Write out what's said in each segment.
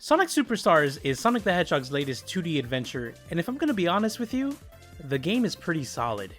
Sonic Superstars is Sonic the Hedgehog's latest 2D adventure, and if I'm gonna be honest with you, the game is pretty solid.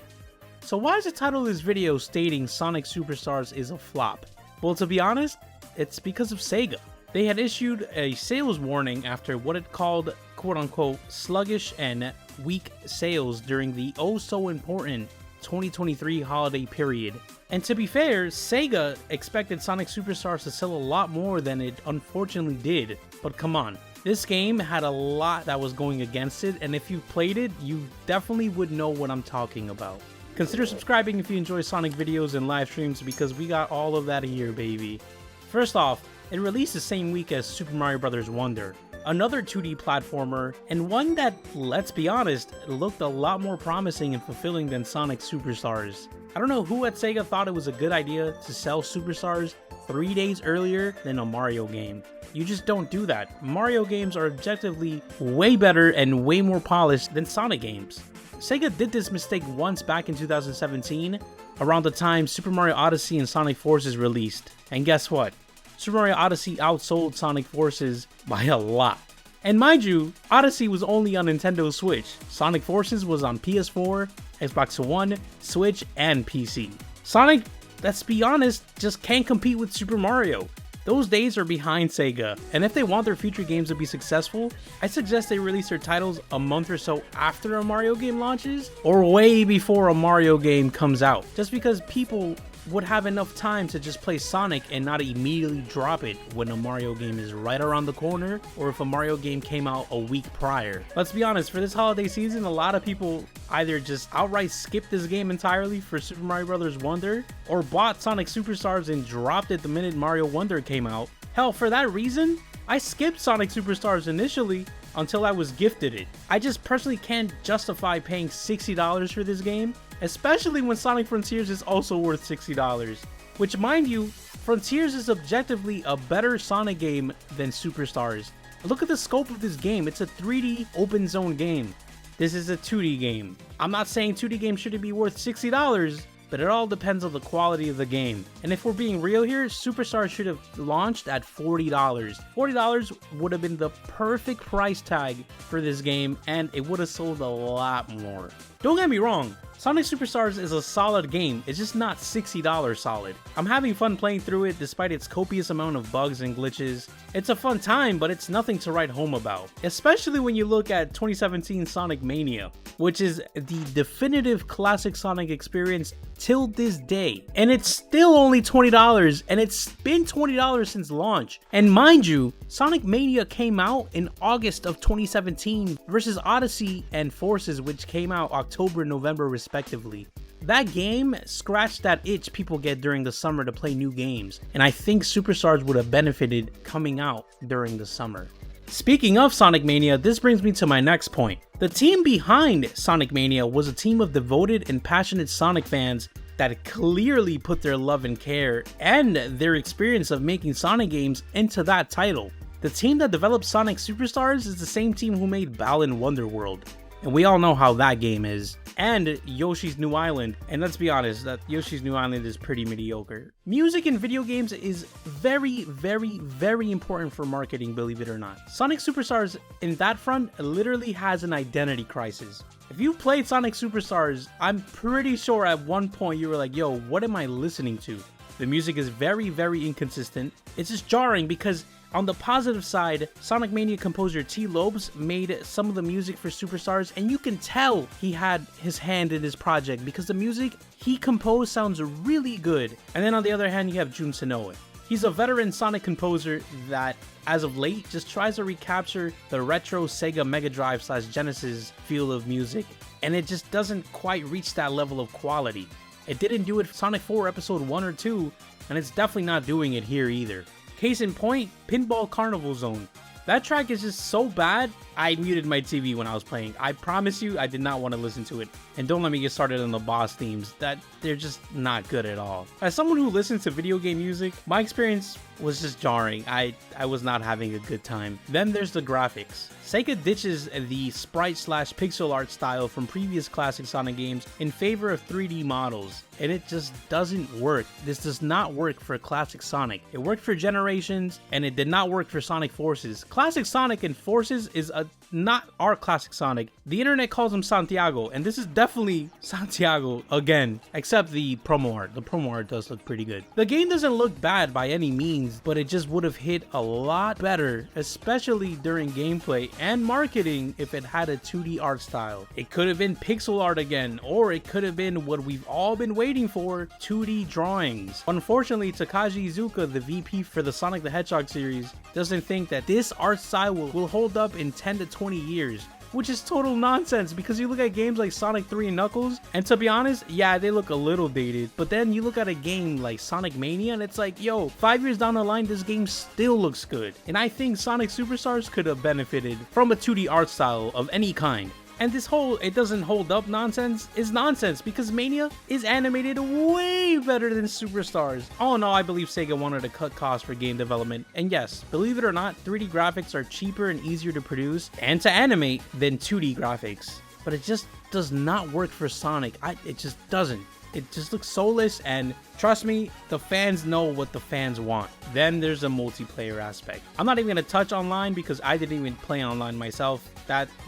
So why is the title of this video stating Sonic Superstars is a flop? Well, to be honest, it's because of SEGA. They had issued a sales warning after what it called quote-unquote sluggish and weak sales during the oh-so-important 2023 holiday period. And to be fair, SEGA expected Sonic Superstars to sell a lot more than it unfortunately did. But come on, this game had a lot that was going against it, and if you played it, you definitely would know what I'm talking about. Consider subscribing if you enjoy Sonic videos and live streams because we got all of that here, baby. First off, it released the same week as Super Mario Bros. Wonder, another 2D platformer, and one that, let's be honest, looked a lot more promising and fulfilling than Sonic Superstars. I don't know who at SEGA thought it was a good idea to sell Superstars 3 days earlier than a Mario game. You just don't do that. Mario games are objectively way better and way more polished than Sonic games. SEGA did this mistake once back in 2017, around the time Super Mario Odyssey and Sonic Forces released. And guess what? Super Mario Odyssey outsold Sonic Forces by a lot. And mind you, Odyssey was only on Nintendo Switch. Sonic Forces was on PS4, Xbox One, Switch, and PC. Sonic, let's be honest, just can't compete with Super Mario. Those days are behind SEGA, and if they want their future games to be successful, I suggest they release their titles a month or so after a Mario game launches, or way before a Mario game comes out, just because people would have enough time to just play Sonic and not immediately drop it when a Mario game is right around the corner, or if a Mario game came out a week prior. Let's be honest, for this holiday season, a lot of people either just outright skipped this game entirely for Super Mario Bros. Wonder, or bought Sonic Superstars and dropped it the minute Mario Wonder came out. Hell, for that reason, I skipped Sonic Superstars initially until I was gifted it. I just personally can't justify paying $60 for this game, especially when Sonic Frontiers is also worth $60. Which, mind you, Frontiers is objectively a better Sonic game than Superstars. Look at the scope of this game. It's a 3D open zone game. This is a 2D game. I'm not saying 2D games shouldn't be worth $60, but it all depends on the quality of the game. And if we're being real here, Superstars should have launched at $40. $40 would have been the perfect price tag for this game, and it would have sold a lot more. Don't get me wrong, Sonic Superstars is a solid game, it's just not $60 solid. I'm having fun playing through it despite its copious amount of bugs and glitches. It's a fun time, but it's nothing to write home about, especially when you look at 2017 Sonic Mania, which is the definitive classic Sonic experience till this day. And it's still only $20, and it's been $20 since launch. And mind you, Sonic Mania came out in August of 2017 versus Odyssey and Forces, which came out October, November respectively. That game scratched that itch people get during the summer to play new games, and I think Superstars would have benefited coming out during the summer. Speaking of Sonic Mania, this brings me to my next point. The team behind Sonic Mania was a team of devoted and passionate Sonic fans that clearly put their love and care and their experience of making Sonic games into that title. The team that developed Sonic Superstars is the same team who made Balan Wonderworld, and we all know how that game is, and Yoshi's New Island, and let's be honest, that Yoshi's New Island is pretty mediocre. Music in video games is very, very, very important for marketing, believe it or not. Sonic Superstars in that front literally has an identity crisis. If you played Sonic Superstars, I'm pretty sure at one point you were like, yo, what am I listening to? The music is very, very inconsistent. It's just jarring because on the positive side, Sonic Mania composer T. Lobes made some of the music for Superstars, and you can tell he had his hand in this project because the music he composed sounds really good. And then on the other hand, you have Jun Sonoe. He's a veteran Sonic composer that, as of late, just tries to recapture the retro Sega Mega Drive / Genesis feel of music, and it just doesn't quite reach that level of quality. It didn't do it for Sonic 4 Episode 1 or 2, and it's definitely not doing it here either. Case in point, Pinball Carnival Zone. That track is just so bad, I muted my TV when I was playing. I promise you, I did not want to listen to it. And don't let me get started on the boss themes, they're just not good at all. As someone who listens to video game music, my experience was just jarring. I was not having a good time. Then there's the graphics. SEGA ditches the sprite/pixel art style from previous classic Sonic games in favor of 3D models, and it just doesn't work. This does not work for classic Sonic. It worked for Generations, and it did not work for Sonic Forces. Classic Sonic in Forces is not our classic Sonic. The internet calls him Santiago, and this is definitely Santiago again, except the promo art. The promo art does look pretty good. The game doesn't look bad by any means, but it just would have hit a lot better, especially during gameplay and marketing, if it had a 2D art style. It could have been pixel art again, or it could have been what we've all been waiting for, 2D drawings. Unfortunately, Takashi Iizuka, the VP for the Sonic the Hedgehog series, doesn't think that this art style will hold up in 10 to 20 years, which is total nonsense because you look at games like Sonic 3 and Knuckles, and to be honest, yeah, they look a little dated, but then you look at a game like Sonic Mania and it's like, yo, 5 years down the line, this game still looks good. And I think Sonic Superstars could have benefited from a 2D art style of any kind. And this whole "it doesn't hold up" nonsense is nonsense because Mania is animated way better than Superstars. All in all, I believe Sega wanted to cut costs for game development. And yes, believe it or not, 3D graphics are cheaper and easier to produce and to animate than 2D graphics. But it just does not work for Sonic. It just doesn't. It just looks soulless, and trust me, the fans know what the fans want. Then there's a multiplayer aspect. I'm not even gonna touch online because I didn't even play online myself.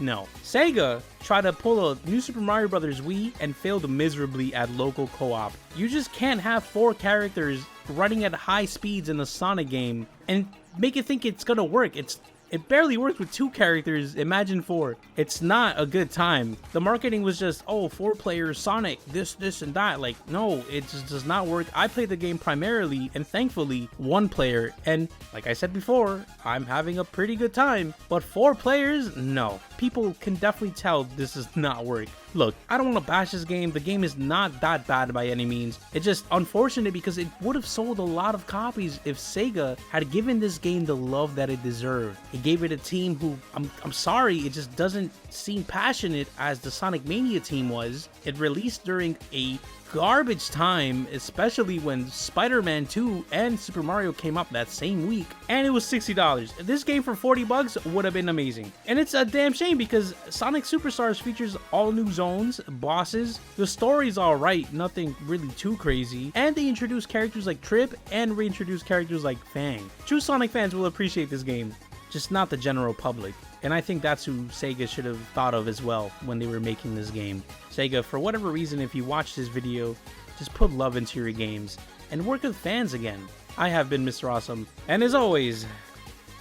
No. Sega tried to pull a New Super Mario Bros. Wii and failed miserably at local co-op. You just can't have 4 characters running at high speeds in a Sonic game and make it think it's gonna work. It barely works with 2 characters, imagine 4. It's not a good time. The marketing was just, oh, 4 players, Sonic, this, and that. Like, no, it just does not work. I played the game primarily, and thankfully, 1 player. And like I said before, I'm having a pretty good time. But 4 players, no. People can definitely tell this does not work. Look, I don't want to bash this game. The game is not that bad by any means. It's just unfortunate because it would have sold a lot of copies if Sega had given this game the love that it deserved. It gave it a team who, I'm sorry, it just doesn't seem passionate as the Sonic Mania team was. It released during a garbage time, especially when Spider-Man 2 and Super Mario came up that same week, and it was $60. This game for $40 would have been amazing. And it's a damn shame because Sonic Superstars features all new zones, bosses, the story's alright, nothing really too crazy, and they introduce characters like Trip and reintroduce characters like Fang. True Sonic fans will appreciate this game, just not the general public. And I think that's who Sega should have thought of as well when they were making this game. Sega, for whatever reason, if you watch this video, just put love into your games and work with fans again. I have been Mr. Awesome, and as always,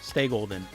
stay golden.